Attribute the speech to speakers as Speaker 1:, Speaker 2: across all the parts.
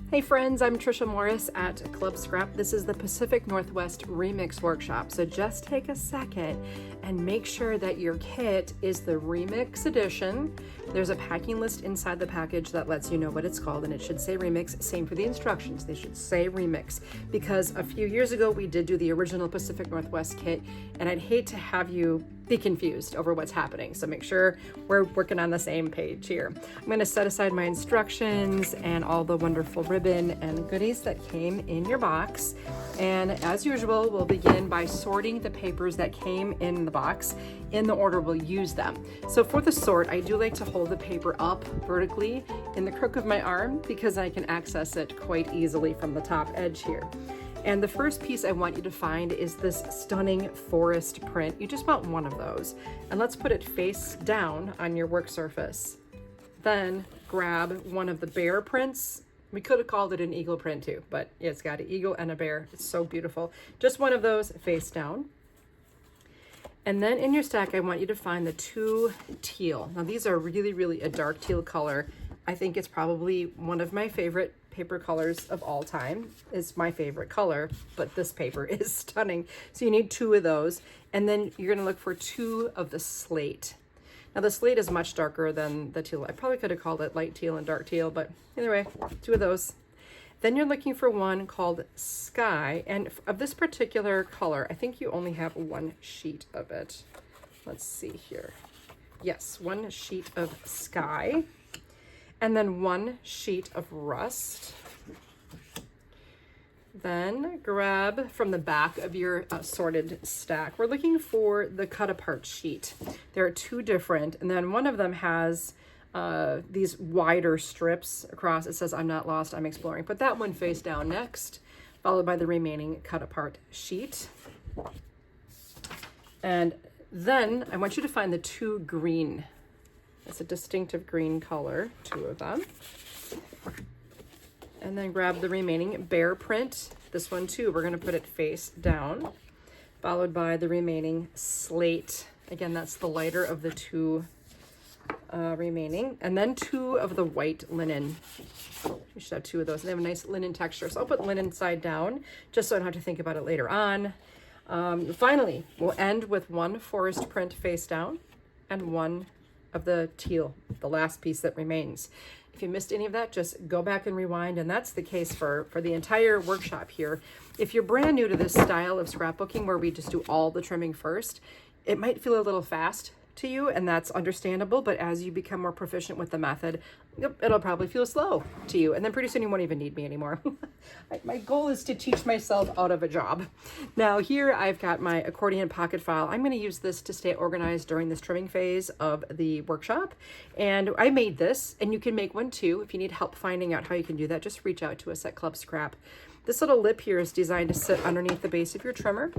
Speaker 1: Hey friends, I'm Trisha Morris at Club Scrap. This is the Pacific Northwest Remix Workshop. So just take a second and make sure that your kit is the Remix edition. There's a packing list inside the package that lets you know what it's called, and it should say Remix. Same for the instructions, they should say Remix, because a few years ago we did do the original Pacific Northwest kit, and I'd hate to have you be confused over what's happening. So make sure we're working on the same page here. I'm going to set aside my instructions and all the wonderful ribbon and goodies that came in your box. And as usual, we'll begin by sorting the papers that came in the box in the order we'll use them. So for the sort, I do like to hold the paper up vertically in the crook of my arm because I can access it quite easily from the top edge here. And the first piece I want you to find is this stunning forest print. You just want one of those. And let's put it face down on your work surface. Then grab one of the bear prints. We could have called it an eagle print too, but it's got an eagle and a bear. It's so beautiful. Just one of those face down. And then in your stack, I want you to find the two teal. Now these are really a dark teal color. I think it's probably one of my favorite paper colors of all time. It's my favorite color, but this paper is stunning. So you need two of those. And then you're gonna look for two of the slate. Now the slate is much darker than the teal. I probably could have called it light teal and dark teal, but either way, two of those. Then you're looking for one called Sky. And of this particular color, I think you only have one sheet of it. Let's see here. Yes, one sheet of Sky. And then one sheet of Rust. Then grab from the back of your sorted stack. We're looking for the Cutaparts sheet. There are two different, and then one of them has these wider strips across. It says, "I'm not lost, I'm exploring." Put that one face down next, followed by the remaining Cutapart sheet. And then I want you to find the two green. It's a distinctive green color, two of them. And then grab the remaining bear print. This one too, we're gonna put it face down, followed by the remaining slate. Again, that's the lighter of the two remaining. And then two of the white linen. You should have two of those. They have a nice linen texture. So I'll put linen side down, just so I don't have to think about it later on. Finally, we'll end with one forest print face down and one of the teal, the last piece that remains. If you missed any of that, just go back and rewind, and that's the case for the entire workshop here. If you're brand new to this style of scrapbooking where we just do all the trimming first, it might feel a little fast to you, and that's understandable, but as you become more proficient with the method, it'll probably feel slow to you, and then pretty soon you won't even need me anymore. My goal is to teach myself out of a job. Now here I've got my accordion pocket file. I'm going to use this to stay organized during this trimming phase of the workshop, and I made this, and you can make one too. If you need help finding out how you can do that, just reach out to us at Club Scrap. This little lip here is designed to sit underneath the base of your trimmer.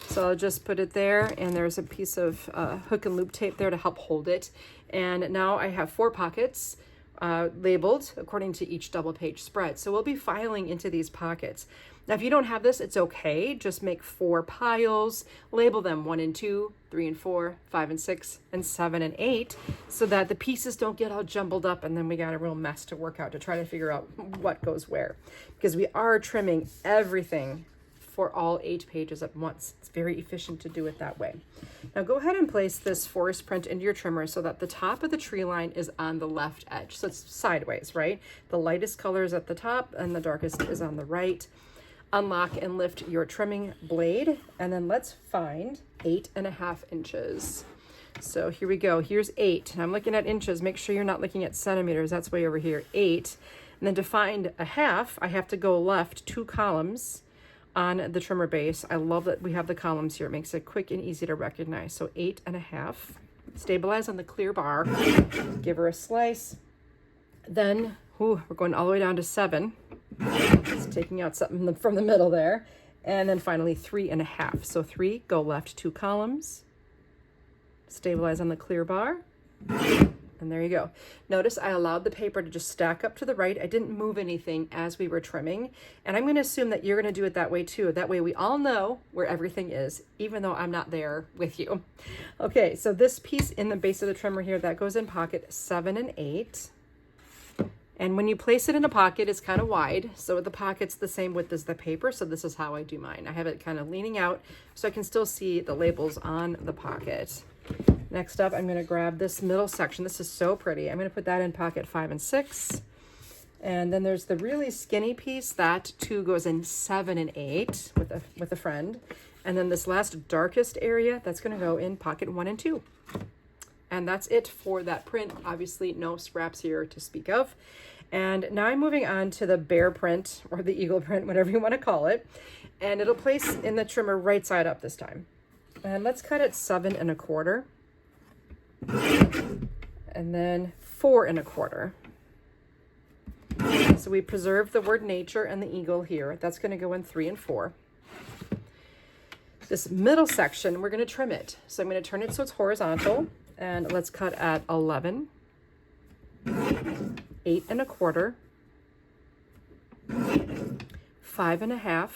Speaker 1: So I'll just put it there, and there's a piece of hook and loop tape there to help hold it. And now I have 4 pockets labeled according to each double page spread. So we'll be filing into these pockets. Now, if you don't have this, it's okay. Just make 4 piles, label them 1 and 2, 3 and 4, 5 and 6, and 7 and 8, so that the pieces don't get all jumbled up and then we got a real mess to work out to try to figure out what goes where. Because we are trimming everything for all 8 pages at once. It's very efficient to do it that way. Now go ahead and place this forest print into your trimmer so that the top of the tree line is on the left edge. So it's sideways, right? The lightest color is at the top and the darkest is on the right. Unlock and lift your trimming blade, and then let's find 8.5 inches. So here we go. Here's 8. I'm looking at inches. Make sure you're not looking at centimeters. That's way over here. 8. And then to find a half, I have to go left 2 columns on the trimmer base. I love that we have the columns here. It makes it quick and easy to recognize. So 8.5. Stabilize on the clear bar. Give her a slice. Then, we're going all the way down to 7. Just taking out something from the middle there. And then finally 3.5. So 3, go left 2 columns. Stabilize on the clear bar. And there you go. Notice I allowed the paper to just stack up to the right. I didn't move anything as we were trimming. And I'm going to assume that you're going to do it that way too. That way we all know where everything is, even though I'm not there with you. Okay, so this piece in the base of the trimmer here, that goes in pocket 7 and 8. And when you place it in a pocket, it's kind of wide. So the pocket's the same width as the paper. So this is how I do mine. I have it kind of leaning out so I can still see the labels on the pocket. Next up, I'm going to grab this middle section. This is so pretty. I'm going to put that in pocket 5 and 6. And then there's the really skinny piece. That too goes in 7 and 8 with a friend. And then this last darkest area, that's going to go in pocket 1 and 2. And that's it for that print. Obviously, no scraps here to speak of. And now I'm moving on to the bear print, or the eagle print, whatever you want to call it. And it'll place in the trimmer right side up this time. And let's cut it 7 1/4. And then 4 1/4. So we preserve the word nature and the eagle here. That's going to go in 3 and 4. This middle section, we're going to trim it. So I'm going to turn it so it's horizontal. And let's cut at 11, 8 1/4, 5 1/2,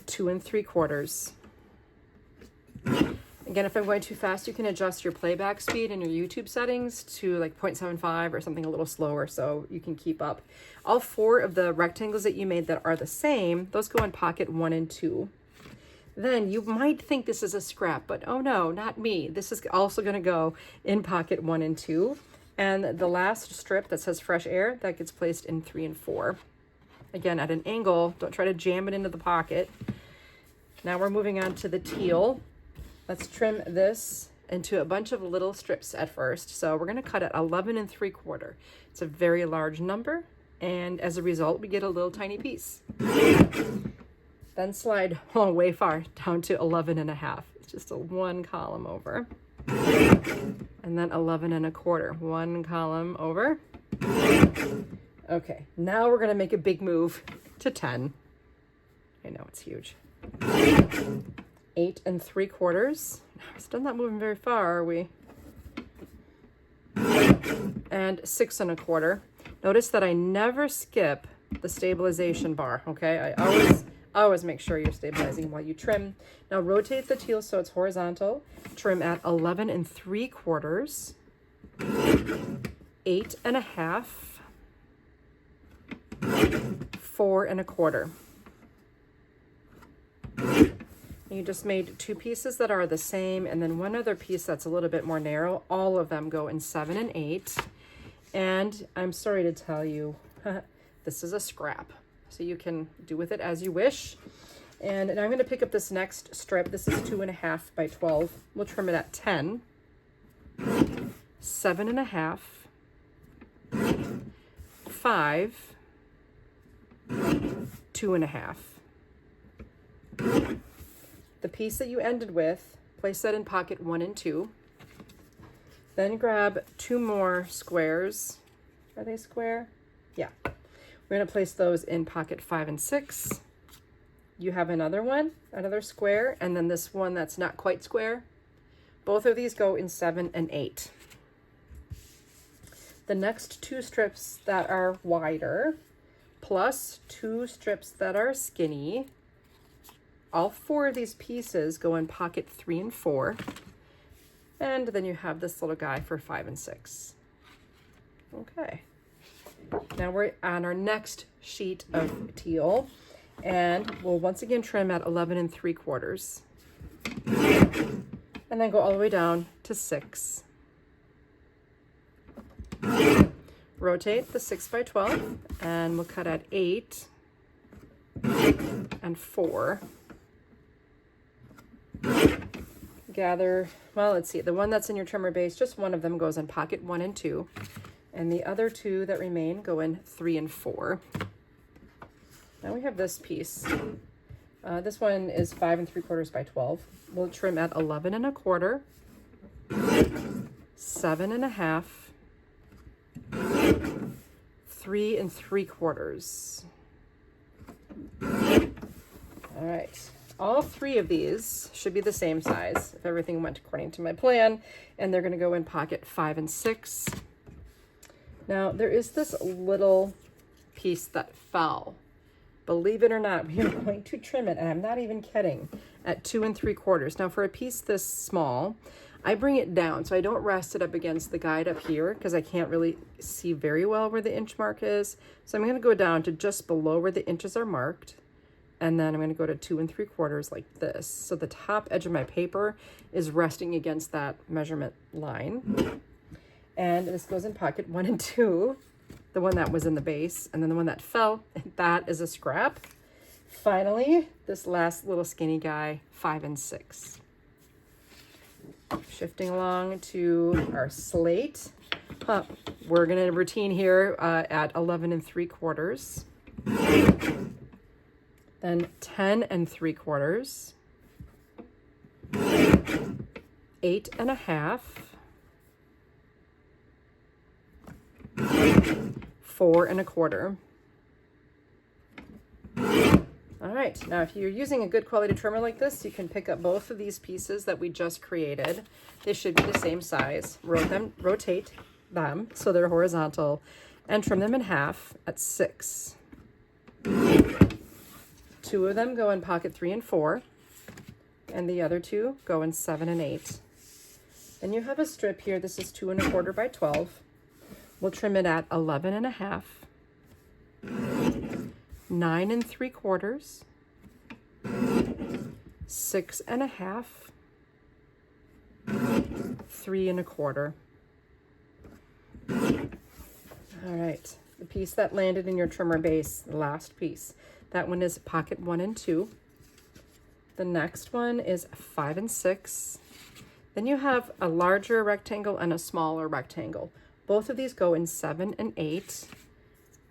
Speaker 1: 2 3/4. Again, if I'm going too fast, you can adjust your playback speed in your YouTube settings to like 0.75 or something a little slower so you can keep up. All 4 of the rectangles that you made that are the same, those go in pocket 1 and 2. Then you might think this is a scrap, but oh no, not me. This is also going to go in pocket 1 and 2. And the last strip that says fresh air, that gets placed in 3 and 4. Again, at an angle, don't try to jam it into the pocket. Now we're moving on to the teal. Let's trim this into a bunch of little strips at first. So we're going to cut at 11 3/4. It's a very large number, and as a result, we get a little tiny piece. Then slide way far down to 11 1/2. It's just a 1 column over. And then 11 1/4, 1 column over. Okay, now we're gonna make a big move to 10. I know it's huge. 8 3/4. Still not moving very far, are we? And 6 1/4. Notice that I never skip the stabilization bar, okay? I always make sure you're stabilizing while you trim. Now rotate the teal so it's horizontal. Trim at 11 3/4, 8 1/2, 4 1/4. You just made 2 pieces that are the same, and then one other piece that's a little bit more narrow. All of them go in 7 and 8. And I'm sorry to tell you, this is a scrap. So you can do with it as you wish. And now I'm going to pick up this next strip. This is 2 1/2 by 12. We'll trim it at 10, 7 1/2, 5, 2 1/2. The piece that you ended with, place that in pocket 1 and 2. Then grab 2 more squares. Are they square? Yeah. We're going to place those in pocket 5 and 6. You have another one, another square, and then this one that's not quite square. Both of these go in 7 and 8. The next 2 strips that are wider, plus 2 strips that are skinny, all 4 of these pieces go in pocket 3 and 4. And then you have this little guy for 5 and 6. Okay. Now we're on our next sheet of teal, and we'll once again trim at 11 3/4. And then go all the way down to 6. Rotate the 6 by 12, and we'll cut at 8 and 4. Gather, well, let's see, the one that's in your trimmer base, just one of them goes in pocket 1 and 2. And the other 2 that remain go in 3 and 4. Now we have this piece. This one is 5 3/4 by 12. We'll trim at 11 1/4, 7 1/2, 3 3/4. All right. All 3 of these should be the same size if everything went according to my plan, and they're going to go in pocket 5 and 6. Now, there is this little piece that fell. believe it or not, we are going to trim it, and I'm not even kidding, at 2 3/4. Now for a piece this small, I bring it down, so I don't rest it up against the guide up here because I can't really see very well where the inch mark is. So I'm going to go down to just below where the inches are marked, and then I'm going to go to 2 3/4 like this. So the top edge of my paper is resting against that measurement line. And this goes in pocket 1 and 2, the one that was in the base, and then the one that fell, that is a scrap. Finally, this last little skinny guy, 5 and 6. Shifting along to our slate. We're gonna routine here at 11 3/4. Then 10 3/4. 8 1/2. 4 1/4. All right, now if you're using a good quality trimmer like this, you can pick up both of these pieces that we just created. They should be the same size. Rotate them so they're horizontal and trim them in half at 6. 2 of them go in pocket 3 and 4, and the other 2 go in 7 and 8. And you have a strip here. This is 2 1/4 by 12. We'll trim it at 11 1/2. 9 3/4, 6 1/2, 3 1/4. All right, the piece that landed in your trimmer base, the last piece, that one is pocket 1 and 2. The next one is 5 and 6. Then you have a larger rectangle and a smaller rectangle. Both of these go in 7 and 8.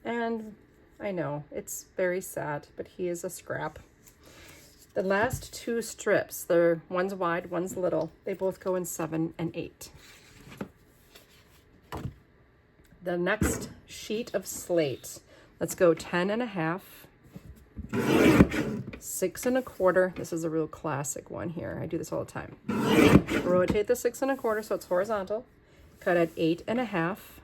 Speaker 1: And I know, it's very sad, but he is a scrap. The last 2 strips, one's wide, one's little. They both go in 7 and 8. The next sheet of slate, let's go 10 1/2, 6 1/4. This is a real classic one here. I do this all the time. Rotate the 6 1/4 so it's horizontal. Cut at 8 1/2.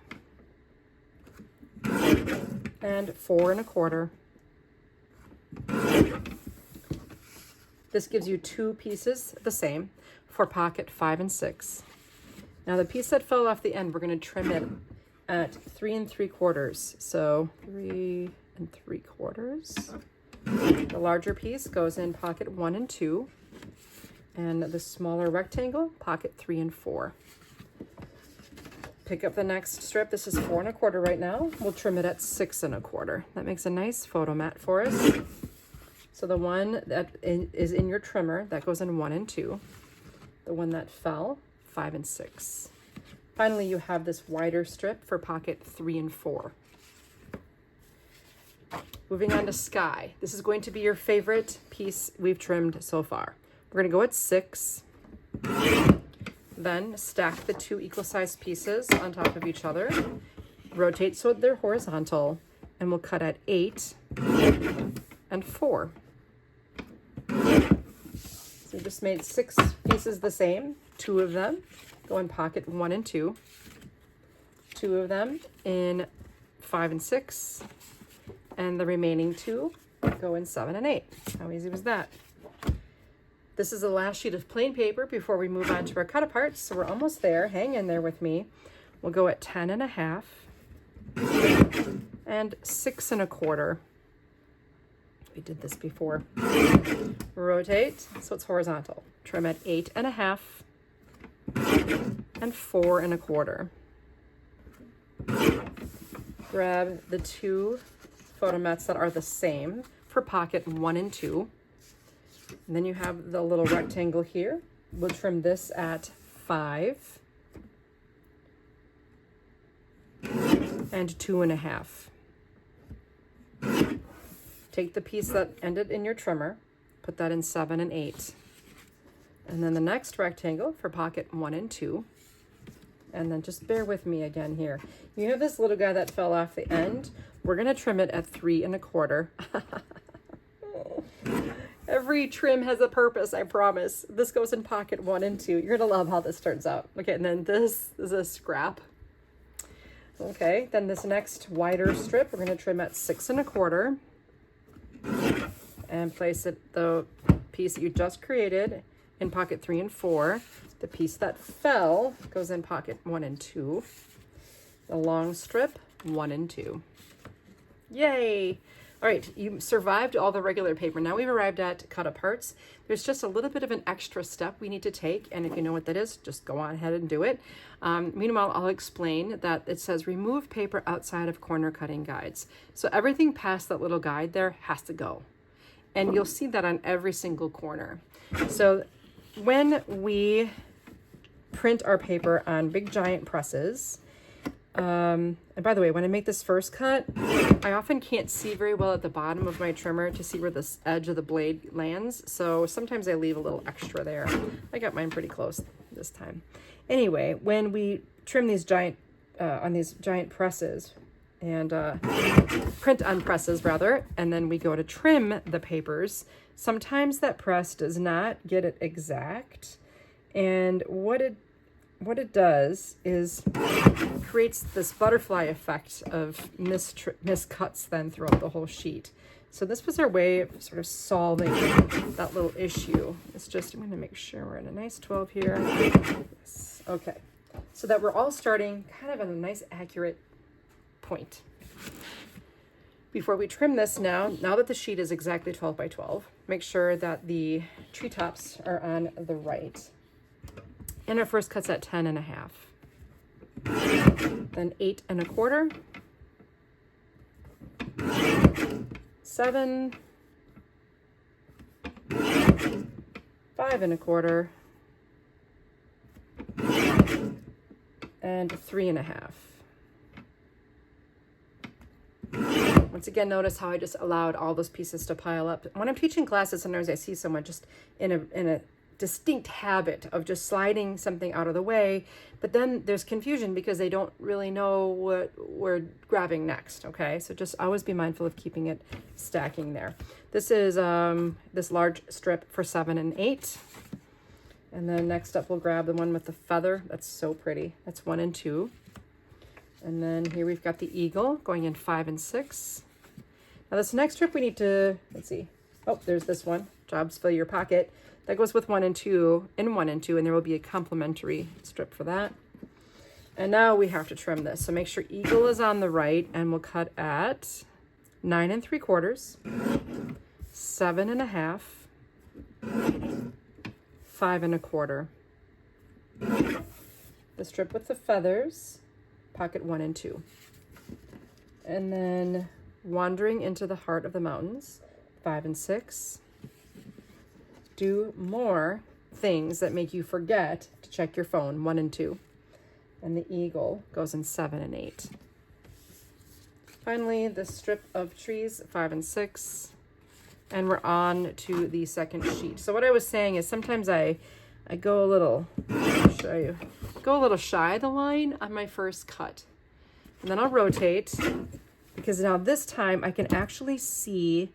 Speaker 1: And 4 1/4. This gives you 2 pieces the same for pocket 5 and 6. Now the piece that fell off the end, we're going to trim it at 3 3/4. So 3 3/4. The larger piece goes in pocket 1 and 2, and the smaller rectangle, pocket 3 and 4. Pick up the next strip. This is 4 1/4 right now. We'll trim it at 6 1/4. That makes a nice photo mat for us. So the one that is in your trimmer, that goes in 1 and 2. The one that fell, 5 and 6. Finally, you have this wider strip for pocket 3 and 4. Moving on to sky. This is going to be your favorite piece we've trimmed so far. We're going to go at 6. Then stack the 2 equal-sized pieces on top of each other. Rotate so they're horizontal, and we'll cut at 8 and 4. So we just made 6 pieces the same. 2 of them go in pocket 1 and 2. 2 of them in 5 and 6. And the remaining 2 go in 7 and 8. How easy was that? This is the last sheet of plain paper before we move on to our cut-aparts, so we're almost there. Hang in there with me. We'll go at 10 1/2 and 6 1/4. We did this before. Rotate so it's horizontal. Trim at 8 1/2 and 4 1/4. Grab the 2 photo mats that are the same for pocket 1 and 2. And then you have the little rectangle here. We'll trim this at 5 and 2 1/2. Take the piece that ended in your trimmer, put that in 7 and 8. And then the next rectangle for pocket 1 and 2. And then just bear with me again here. You have this little guy that fell off the end. We're gonna trim it at 3 1/4. Every trim has a purpose, I promise. This goes in pocket 1 and 2. You're gonna love how this turns out. Okay, and then this is a scrap. Okay, then this next wider strip, we're gonna trim at 6 1/4. and place it, the piece that you just created, in pocket 3 and 4. The piece that fell goes in pocket 1 and 2. The long strip, 1 and 2. Yay! All right, you survived all the regular paper. Now we've arrived at Cutaparts. There's just a little bit of an extra step we need to take, and if you know what that is, just go on ahead and do it. Meanwhile, I'll explain that it says remove paper outside of corner cutting guides. So everything past that little guide there has to go. And you'll see that on every single corner. So when we print our paper on big giant presses, and by the way, when I make this first cut, I often can't see very well at the bottom of my trimmer to see where the edge of the blade lands. So sometimes I leave a little extra there. I got mine pretty close this time. Anyway, when we trim these giant, on these giant presses, and print on presses rather, and then we go to trim the papers, sometimes that press does not get it exact. And what it does is creates this butterfly effect of miscuts then throughout the whole sheet. So this was our way of sort of solving that little issue. It's just, I'm going to make sure we're in a nice 12 here. Yes. Okay, so that we're all starting kind of at a nice accurate point. Before we trim this now that the sheet is exactly 12 by 12, make sure that the treetops are on the right. And our first cut's at 10 and a half. Then 8 and a quarter. 7. 5 and a quarter. And 3 and a half. Once again, notice how I just allowed all those pieces to pile up. When I'm teaching classes, sometimes I see someone just in a distinct habit of just sliding something out of the way, but then there's confusion because they don't really know what we're grabbing next. Okay, so just always be mindful of keeping it stacking there. This is this large strip for 7 and 8, and then next up we'll grab the one with the feather. That's so pretty. That's 1 and 2, and then here we've got the eagle going in 5 and 6. Now this next strip we need to, let's see, oh, there's this one, jobs fill your pocket. That goes with 1 and 2, in 1 and 2, and there will be a complementary strip for that. And now we have to trim this. So make sure eagle is on the right, and we'll cut at 9 and 3/4, 7 and a half, 5 and a quarter. The strip with the feathers, pocket 1 and 2. And then wandering into the heart of the mountains, 5 and 6. Do more things that make you forget to check your phone, 1 and 2. And the eagle goes in 7 and 8. Finally, the strip of trees, 5 and 6. And we're on to the second sheet. So what I was saying is sometimes I go a little, I'll show you, go a little shy of the line on my first cut. And then I'll rotate, because now this time I can actually see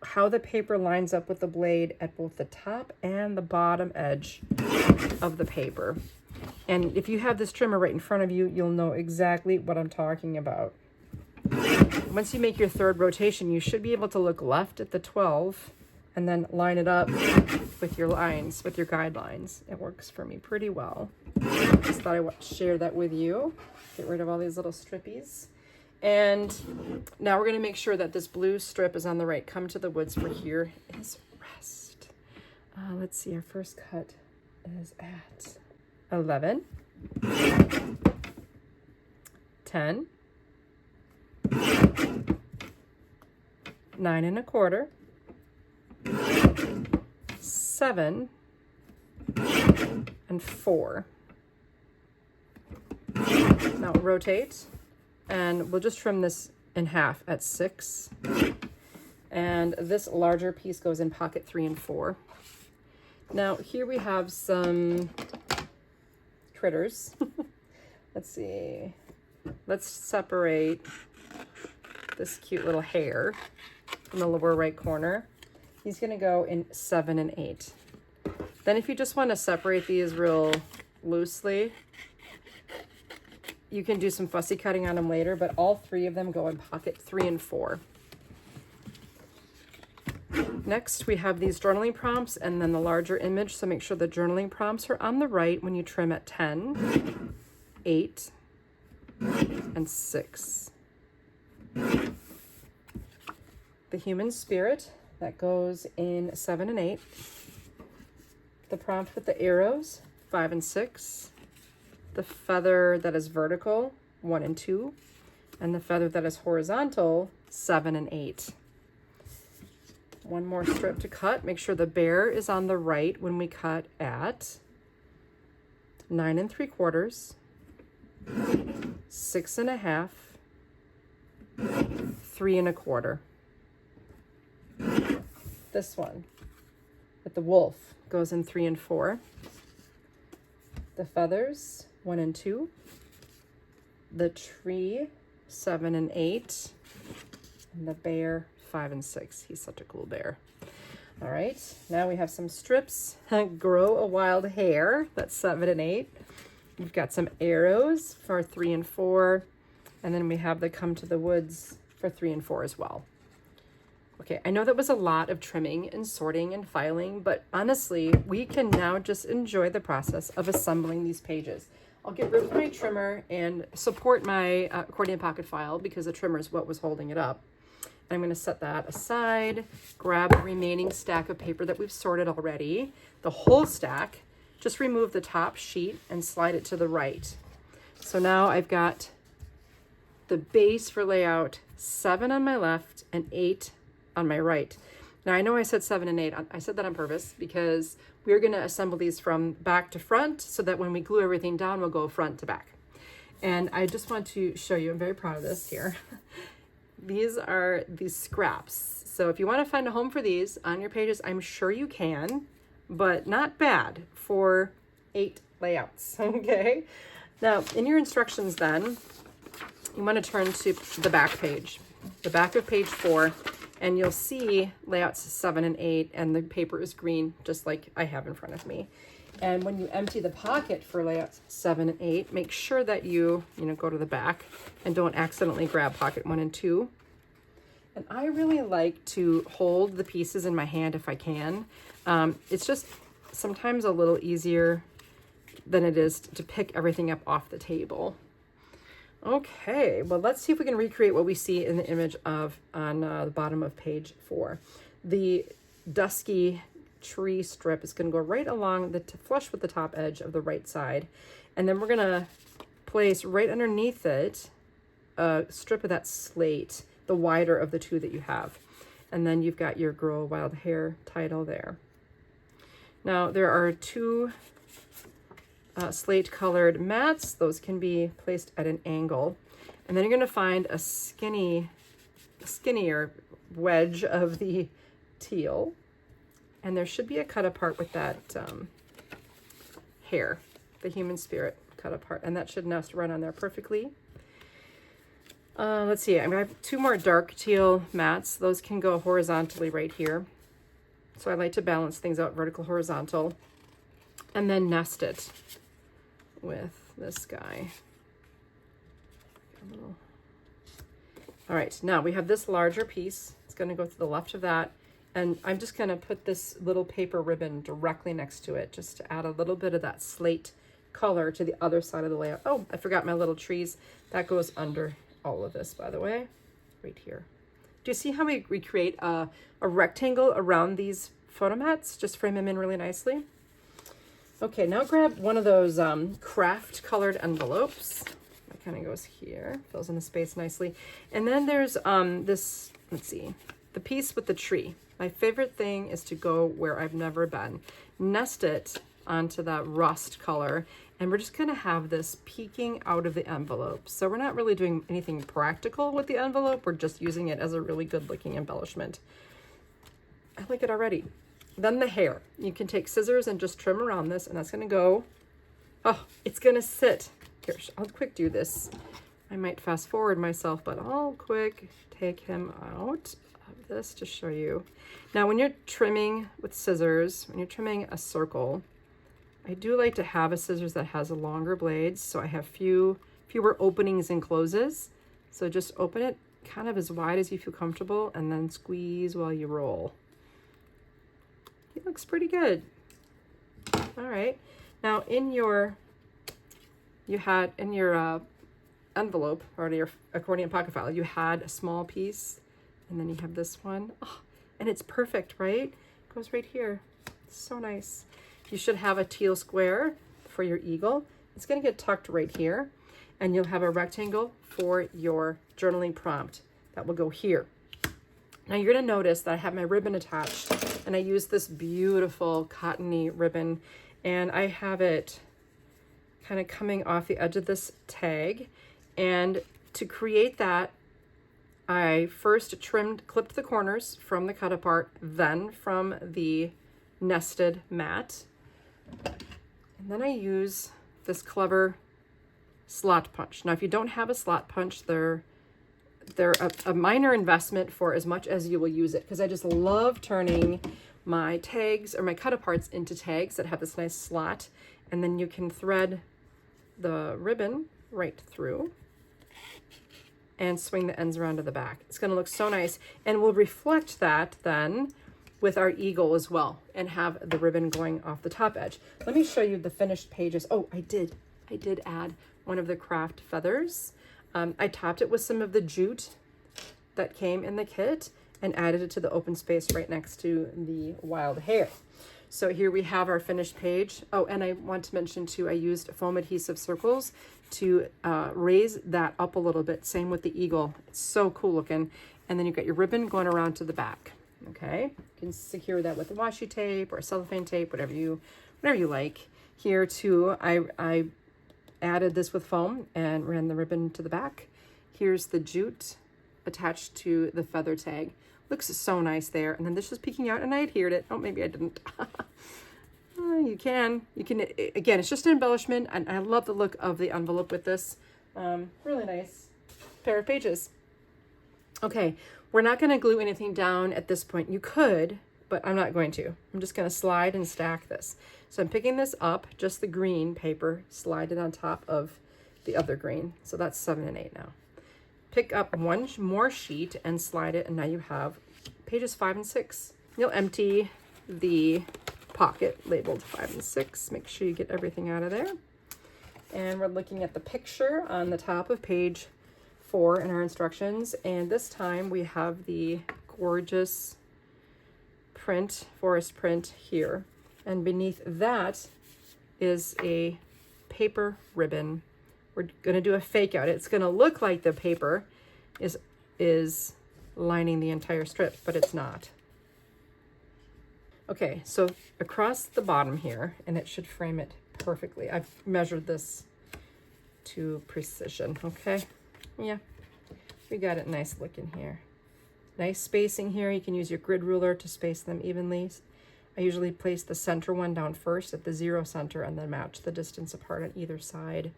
Speaker 1: how the paper lines up with the blade at both the top and the bottom edge of the paper. And if you have this trimmer right in front of you, you'll know exactly what I'm talking about. Once you make your third rotation, you should be able to look left at the 12 and then line it up with your lines, with your guidelines. It works for me pretty well. Just thought I would share that with you. Get rid of all these little strippies. And now we're going to make sure that this blue strip is on the right. Come to the woods, for here is rest. Let's see, our first cut is at 11, 10, 9 and a quarter, 7, and 4. Now rotate. And we'll just trim this in half at 6. And this larger piece goes in pocket 3 and 4. Now here we have some critters. Let's see. Let's separate this cute little hare from the lower right corner. He's going to go in 7 and 8. Then if you just want to separate these real loosely, you can do some fussy cutting on them later, but all 3 of them go in pocket 3 and 4. Next, we have these journaling prompts and then the larger image. So make sure the journaling prompts are on the right when you trim at 10, 8, and 6. The human spirit, that goes in 7 and 8. The prompt with the arrows, 5 and 6. The feather that is vertical, 1 and 2. And the feather that is horizontal, 7 and 8. One more strip to cut. Make sure the bear is on the right when we cut at 9 3/4, 6 1/2, 3 1/4. This one with the wolf goes in 3 and 4. The feathers, 1 and 2. The tree, 7 and 8. And the bear, 5 and 6. He's such a cool bear. All right, now we have some strips. Grow a wild hair, that's 7 and 8. We've got some arrows for 3 and 4. And then we have the come to the woods for 3 and 4 as well. Okay, I know that was a lot of trimming and sorting and filing, but honestly, we can now just enjoy the process of assembling these pages. I'll get rid of my trimmer and support my accordion pocket file because the trimmer is what was holding it up. I'm going to set that aside, grab the remaining stack of paper that we've sorted already, the whole stack, just remove the top sheet and slide it to the right. So now I've got the base for layout 7 on my left and 8 on my right. Now I know I said 7 and 8. I said that on purpose because we're going to assemble these from back to front so that when we glue everything down, we'll go front to back. And I just want to show you, I'm very proud of this here. These are these scraps. So if you want to find a home for these on your pages, I'm sure you can, but not bad for 8 layouts, okay? Now, in your instructions then, you want to turn to the back page, the back of page 4, and you'll see layouts 7 and 8, and the paper is green, just like I have in front of me. And when you empty the pocket for layouts 7 and 8, make sure that you go to the back and don't accidentally grab pocket 1 and 2. And I really like to hold the pieces in my hand if I can. It's just sometimes a little easier than it is to pick everything up off the table. Okay, well, let's see if we can recreate what we see in the image of on the bottom of page 4. The dusky tree strip is going to go right along the flush with the top edge of the right side, and then we're going to place right underneath it a strip of that slate, the wider of the two that you have, and then you've got your Grow a Wild Hair title there. Now there are 2 slate colored mats. Those can be placed at an angle, and then you're going to find a skinnier wedge of the teal, and there should be a cut apart with that hair, the human spirit cut apart, and that should nest right on there perfectly. Let's see, I have 2 more dark teal mats. Those can go horizontally right here, so I like to balance things out, vertical, horizontal, and then nest it with this guy. All right, now we have this larger piece. It's going to go to the left of that, and I'm just going to put this little paper ribbon directly next to it just to add a little bit of that slate color to the other side of the layout. Oh, I forgot my little trees. That goes under all of this, by the way, right here. Do you see how we recreate a rectangle around these photo mats? Just frame them in really nicely. Okay, now grab one of those craft colored envelopes. It kind of goes here, fills in the space nicely. And then there's this, let's see, the piece with the tree. My favorite thing is to go where I've never been. Nest it onto that rust color, and we're just gonna have this peeking out of the envelope. So we're not really doing anything practical with the envelope, we're just using it as a really good looking embellishment. I like it already. Then the hair. You can take scissors and just trim around this, and that's gonna go, oh, it's gonna sit. Here, I'll quick do this. I might fast forward myself, but I'll quick take him out of this to show you. Now, when you're trimming with scissors, when you're trimming a circle, I do like to have a scissors that has a longer blades, so I have fewer openings and closes. So just open it kind of as wide as you feel comfortable, and then squeeze while you roll. It looks pretty good. All right. Now in your, envelope or your accordion pocket file, you had a small piece, and then you have this one. Oh, and it's perfect, right? It goes right here. It's so nice. You should have a teal square for your eagle. It's going to get tucked right here, and you'll have a rectangle for your journaling prompt that will go here. Now you're going to notice that I have my ribbon attached, and I use this beautiful cottony ribbon, and I have it kind of coming off the edge of this tag. And to create that, I first clipped the corners from the cut apart, then from the nested mat. And then I use this clever slot punch. Now, if you don't have a slot punch, they're a minor investment for as much as you will use it, because I just love turning my tags or my cut aparts into tags that have this nice slot, and then you can thread the ribbon right through and swing the ends around to the back. It's going to look so nice, and we'll reflect that then with our eagle as well and have the ribbon going off the top edge. Let me show you the finished pages. Oh, I did add one of the craft feathers. I topped it with some of the jute that came in the kit and added it to the open space right next to the wild hair. So here we have our finished page. Oh, and I want to mention too, I used foam adhesive circles to raise that up a little bit. Same with the eagle. It's so cool looking. And then you've got your ribbon going around to the back. Okay, you can secure that with washi tape or cellophane tape, whatever you like. Here too, I added this with foam and ran the ribbon to the back. Here's the jute attached to the feather tag. Looks so nice there. And then this was peeking out, and I adhered it. Oh, maybe I didn't. You can, again, it's just an embellishment, and I love the look of the envelope with this. Really nice pair of pages. Okay, we're not going to glue anything down at this point. You could, but I'm not going to. I'm just going to slide and stack this. So I'm picking this up, just the green paper, slide it on top of the other green. So that's 7 and 8 now. Pick up one more sheet and slide it, and now you have pages 5 and 6. You'll empty the pocket labeled 5 and 6. Make sure you get everything out of there. And we're looking at the picture on the top of page 4 in our instructions, and this time we have the gorgeous print, forest print here, and beneath that is a paper ribbon. We're going to do a fake out. It's going to look like the paper is lining the entire strip, but it's not. Okay, so across the bottom here, and it should frame it perfectly. I've measured this to precision, okay? Yeah, we got it nice looking here. Nice spacing here. You can use your grid ruler to space them evenly. I usually place the center one down first at the 0 center and then match the distance apart on either side.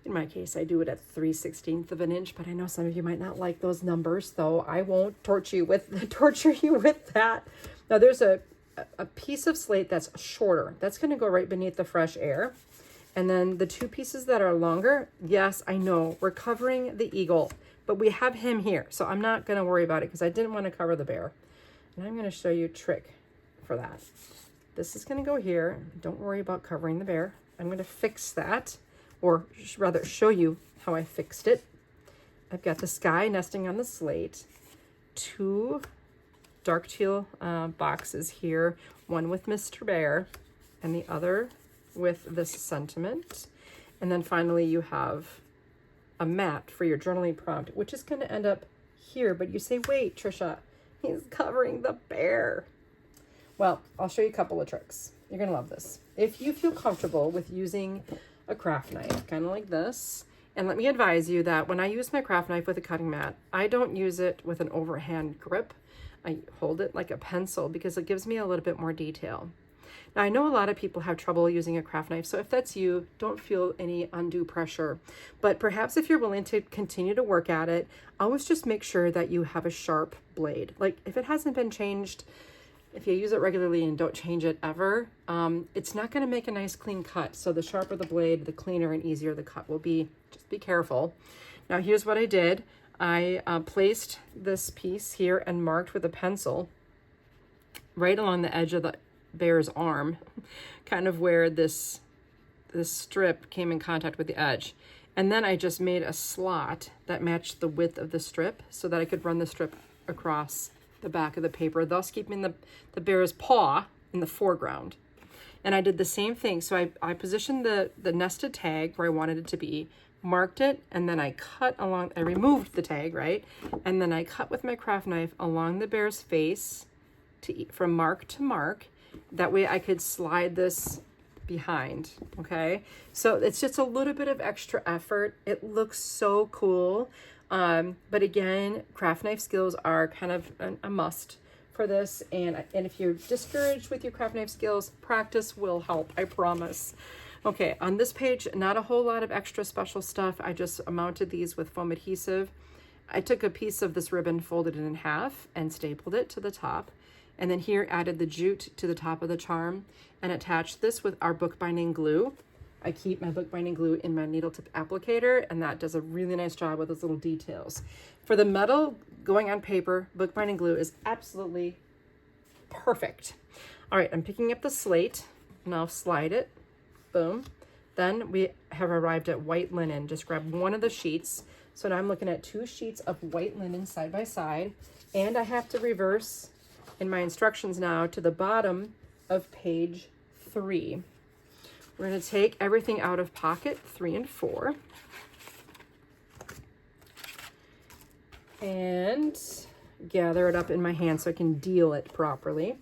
Speaker 1: In my case, I do it at 3/16 of an inch, but I know some of you might not like those numbers, so I won't torture you with that. Now there's a piece of slate that's shorter. That's going to go right beneath the fresh air. And then the 2 pieces that are longer, yes, I know, we're covering the eagle, but we have him here, so I'm not going to worry about it because I didn't want to cover the bear. And I'm going to show you a trick for that. This is going to go here. Don't worry about covering the bear. I'm going to fix that, or rather show you how I fixed it. I've got the sky nesting on the slate, 2 dark teal boxes here, one with Mr. Bear and the other with this sentiment. And then finally you have a mat for your journaling prompt, which is going to end up here. But you say, wait, Trisha, he's covering the bear. Well, I'll show you a couple of tricks. You're going to love this. If you feel comfortable with using a craft knife, kind of like this, and let me advise you that when I use my craft knife with a cutting mat, I don't use it with an overhand grip. I hold it like a pencil because it gives me a little bit more detail. Now, I know a lot of people have trouble using a craft knife, so if that's you, don't feel any undue pressure. But perhaps if you're willing to continue to work at it, always just make sure that you have a sharp blade. Like if it hasn't been changed, if you use it regularly and don't change it ever, it's not going to make a nice clean cut. So the sharper the blade, the cleaner and easier the cut will be. Just be careful. Now here's what I did. I placed this piece here and marked with a pencil right along the edge of the bear's arm, kind of where this strip came in contact with the edge. And then I just made a slot that matched the width of the strip so that I could run the strip across the back of the paper, thus keeping the bear's paw in the foreground. And I did the same thing. So I positioned the nested tag where I wanted it to be, marked it, and then I removed the tag, right? And then I cut with my craft knife along the bear's face from mark to mark. That way I could slide this behind, okay? So it's just a little bit of extra effort. It looks so cool. But again, craft knife skills are kind of a must for this. And if you're discouraged with your craft knife skills, practice will help, I promise. Okay, on this page, not a whole lot of extra special stuff. I just mounted these with foam adhesive. I took a piece of this ribbon, folded it in half, and stapled it to the top. And then here added the jute to the top of the charm and attached this with our bookbinding glue. I keep my bookbinding glue in my needle tip applicator, and that does a really nice job with those little details. For the metal going on paper, bookbinding glue is absolutely perfect. All right, I'm picking up the slate, and I'll slide it. Boom. Then we have arrived at white linen. Just grab one of the sheets. So now I'm looking at 2 sheets of white linen side by side, and I have to reverse in my instructions now to the bottom of page 3. We're going to take everything out of pocket 3 and 4 and gather it up in my hand so I can deal it properly.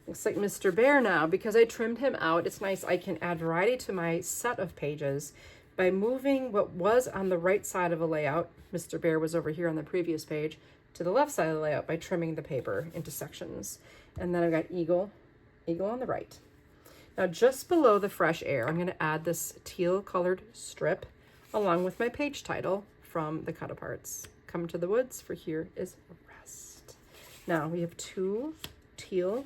Speaker 1: Looks like Mr. Bear now. Because I trimmed him out, it's nice I can add variety to my set of pages by moving what was on the right side of a layout, Mr. Bear was over here on the previous page, to the left side of the layout by trimming the paper into sections. And then I've got eagle on the right. Now just below the fresh air, I'm going to add this teal colored strip along with my page title from the Cutaparts. Come to the woods, for here is rest. Now we have 2 teal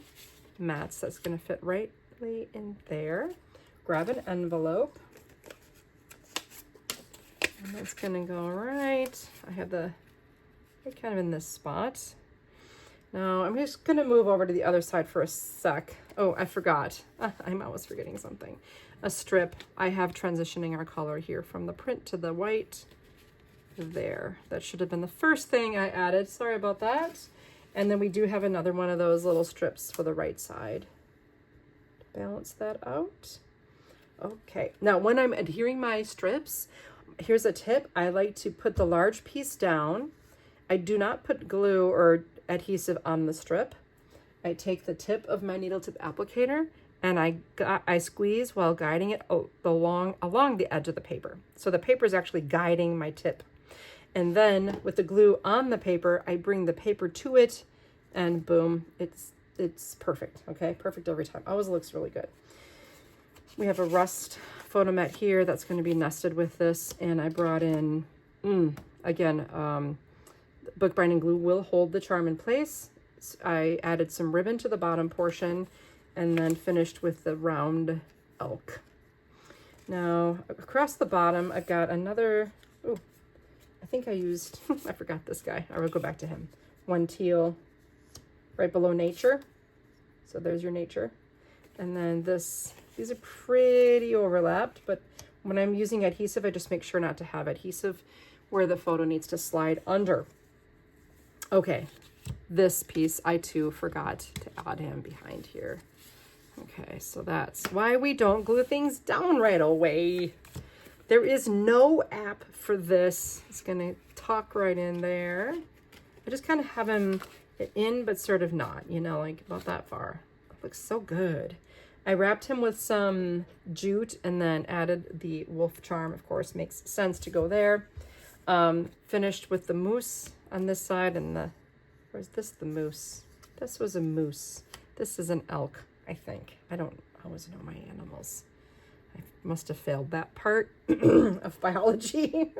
Speaker 1: mats that's going to fit rightly in there. Grab an envelope. And that's going to go right. I have the kind of in this spot. Now I'm just going to move over to the other side for a sec. Oh, I forgot. I'm always forgetting something. A strip. I have transitioning our color here from the print to the white. There. That should have been the first thing I added. Sorry about that. And then we do have another one of those little strips for the right side. Balance that out. Okay. Now when I'm adhering my strips, here's a tip. I like to put the large piece down. I do not put glue or adhesive on the strip. I take the tip of my needle tip applicator and I squeeze while guiding it along the edge of the paper. So the paper is actually guiding my tip. And then with the glue on the paper, I bring the paper to it and boom, it's perfect. Okay, perfect every time. Always looks really good. We have a rust photo mat here that's going to be nested with this, and I brought in, again, bookbinding glue will hold the charm in place. I added some ribbon to the bottom portion and then finished with the round elk. Now across the bottom, I've got another, I think I used, I forgot this guy. I will go back to him. One teal right below nature. So there's your nature. And then these are pretty overlapped, but when I'm using adhesive, I just make sure not to have adhesive where the photo needs to slide under. Okay, this piece I too forgot to add him behind here. Okay, so that's why we don't glue things down right away. There is no app for this. It's gonna tuck right in there. I just kind of have him in, but sort of not, you know, like about that far. It looks so good. I wrapped him with some jute and then added the wolf charm, of course, makes sense to go there. Finished with the moose on this side and where's this the moose? This was a moose. This is an elk, I think. I don't always know my animals. I must have failed that part of biology.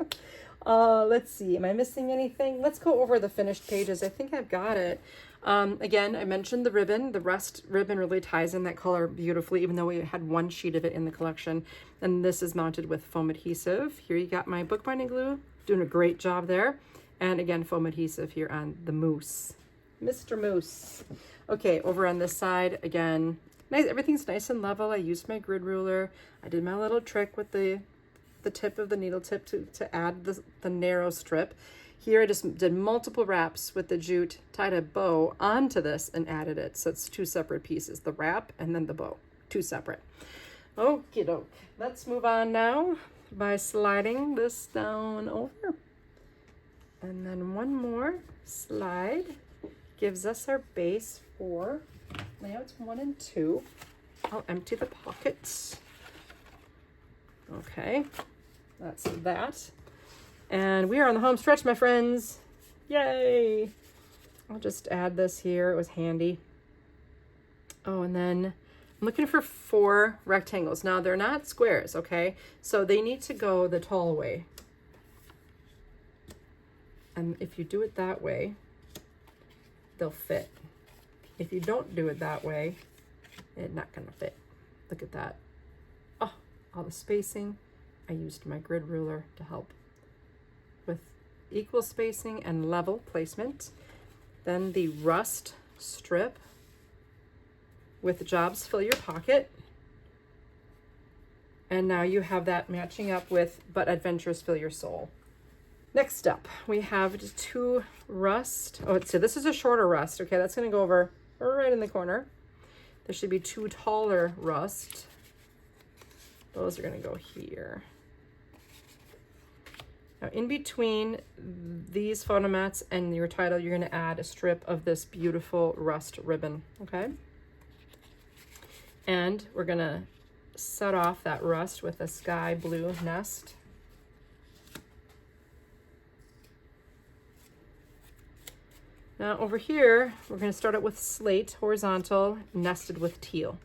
Speaker 1: Let's see, am I missing anything? Let's go over the finished pages. I think I've got it. Again, I mentioned the ribbon. The rust ribbon really ties in that color beautifully, even though we had one sheet of it in the collection. And this is mounted with foam adhesive. Here you got my bookbinding glue, doing a great job there. And again, foam adhesive here on the moose. Mr. Moose. Okay, over on this side, again, nice, everything's nice and level. I used my grid ruler. I did my little trick with the tip of the needle tip to add the narrow strip. Here I just did multiple wraps with the jute, tied a bow onto this and added it. So it's two separate pieces, the wrap and then the bow, two separate. Okie doke. Let's move on now by sliding this down over. And then one more slide gives us our base for layouts 1 and 2. I'll empty the pockets. Okay, that's that. And we are on the home stretch, my friends. Yay! I'll just add this here. It was handy. Oh, and then I'm looking for 4 rectangles. Now, they're not squares, okay? So they need to go the tall way. And if you do it that way, they'll fit. If you don't do it that way, it's not gonna fit. Look at that. Oh, all the spacing. I used my grid ruler to help with equal spacing and level placement. Then the rust strip with jobs fill your pocket. And now you have that matching up with but adventures fill your soul. Next up, we have 2 rust. Oh, so this is a shorter rust. Okay, that's gonna go over right in the corner. There should be 2 taller rust. Those are gonna go here. Now, in between these photo mats and your title, you're going to add a strip of this beautiful rust ribbon, okay? And we're going to set off that rust with a sky blue nest. Now, over here, we're going to start it with slate, horizontal, nested with teal.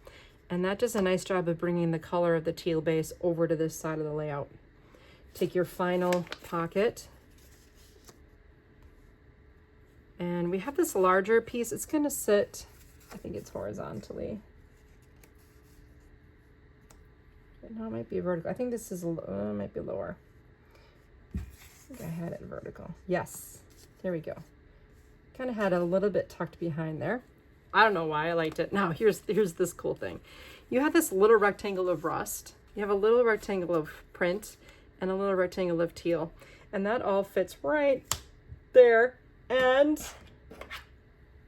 Speaker 1: And that does a nice job of bringing the color of the teal base over to this side of the layout. Take your final pocket, and we have this larger piece. It's going to sit, I think it's horizontally. No, it might be vertical. I think this is might be lower. I think I had it vertical. Yes, there we go. Kind of had it a little bit tucked behind there. I don't know why I liked it. Now here's this cool thing. You have this little rectangle of rust. You have a little rectangle of print and a little rectangle of teal, and that all fits right there. And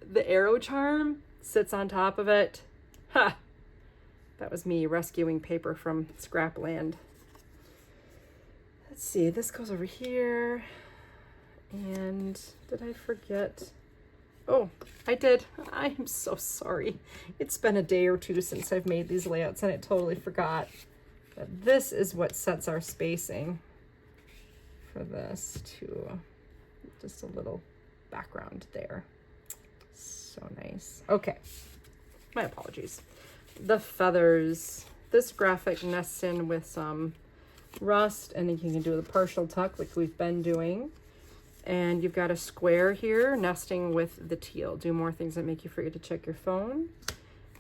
Speaker 1: the arrow charm sits on top of it. Ha! That was me rescuing paper from scrapland. Let's see, this goes over here. And did I forget? Oh, I did. I am so sorry. It's been a day or 2 since I've made these layouts and I totally forgot. But this is what sets our spacing for this too. Just a little background there. So nice. Okay, my apologies. The feathers. This graphic nests in with some rust, and then you can do the partial tuck like we've been doing. And you've got a square here nesting with the teal. Do more things that make you forget to check your phone.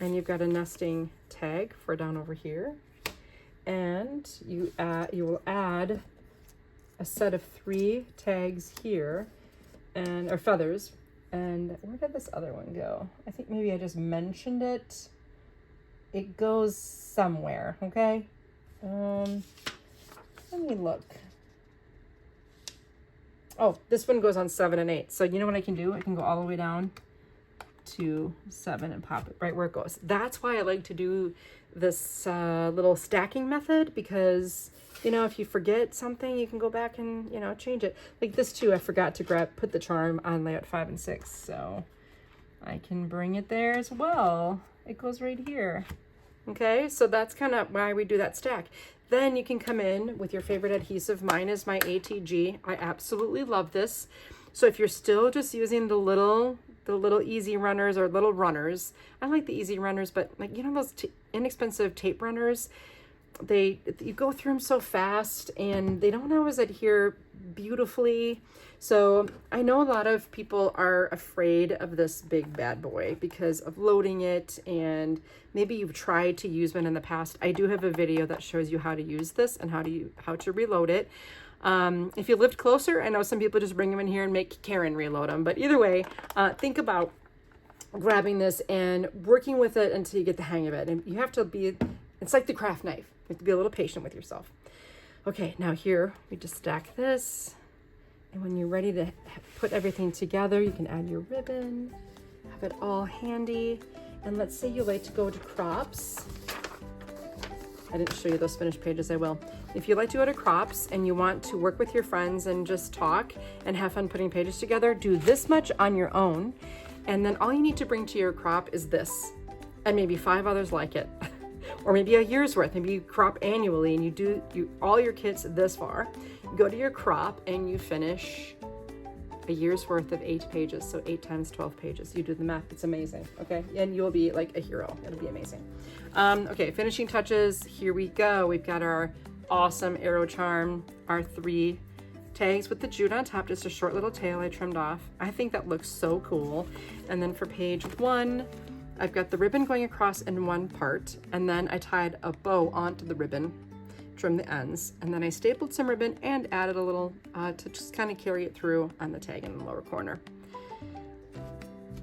Speaker 1: And you've got a nesting tag for down over here. And you will add a set of 3 tags here, and or feathers. And where did this other one go? I think maybe I just mentioned it. It goes somewhere, okay? Let me look. Oh, this one goes on 7 and 8. So you know what I can do? I can go all the way down to 7 and pop it right where it goes. That's why I like to do this little stacking method, because you know, if you forget something, you can go back and, you know, change it. Like this too, I forgot to put the charm on layout 5 and 6, so I can bring it there as well. It goes right here. Okay, so that's kind of why we do that stack. Then you can come in with your favorite adhesive. Mine is my ATG. I absolutely love this. So if you're still just using the little easy runners or little runners, I like the easy runners, but like, you know, those inexpensive tape runners, you go through them so fast and they don't always adhere beautifully. So I know a lot of people are afraid of this big bad boy because of loading it, and maybe you've tried to use one in the past. I do have a video that shows you how to use this and how to reload it. If you lived closer, I know some people just bring them in here and make Karen reload them. But either way, think about grabbing this and working with it until you get the hang of it. And you have to be, it's like the craft knife. You have to be a little patient with yourself. Okay, now here, we just stack this. And when you're ready to put everything together, you can add your ribbon, have it all handy. And let's say you like to go to crops. I didn't show you those finished pages, I will. If you like to go to crops and you want to work with your friends and just talk and have fun putting pages together, do this much on your own. And then all you need to bring to your crop is this, and maybe 5 others like it. Or maybe a year's worth. Maybe you crop annually and you do all your kits this far. You go to your crop and you finish a year's worth of 8 pages. So 8 times 12 pages. You do the math. It's amazing. Okay. And you'll be like a hero. It'll be amazing. Okay. Finishing touches. Here we go. We've got our awesome arrow charm, our 3 tags with the jute on top, just a short little tail I trimmed off. I think that looks so cool. And then for page 1, I've got the ribbon going across in one part, and then I tied a bow onto the ribbon, trimmed the ends, and then I stapled some ribbon and added a little to just kind of carry it through on the tag in the lower corner.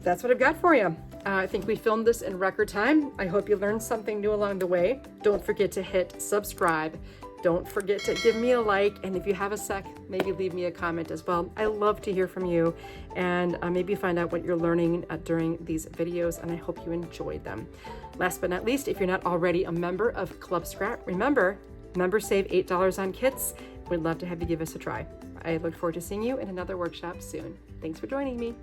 Speaker 1: That's what I've got for you. I think we filmed this in record time. I hope you learned something new along the way. Don't forget to hit subscribe. Don't forget to give me a like, and if you have a sec, maybe leave me a comment as well. I love to hear from you, and maybe find out what you're learning during these videos, and I hope you enjoyed them. Last but not least, if you're not already a member of Club Scrap, remember, members save $8 on kits. We'd love to have you give us a try. I look forward to seeing you in another workshop soon. Thanks for joining me.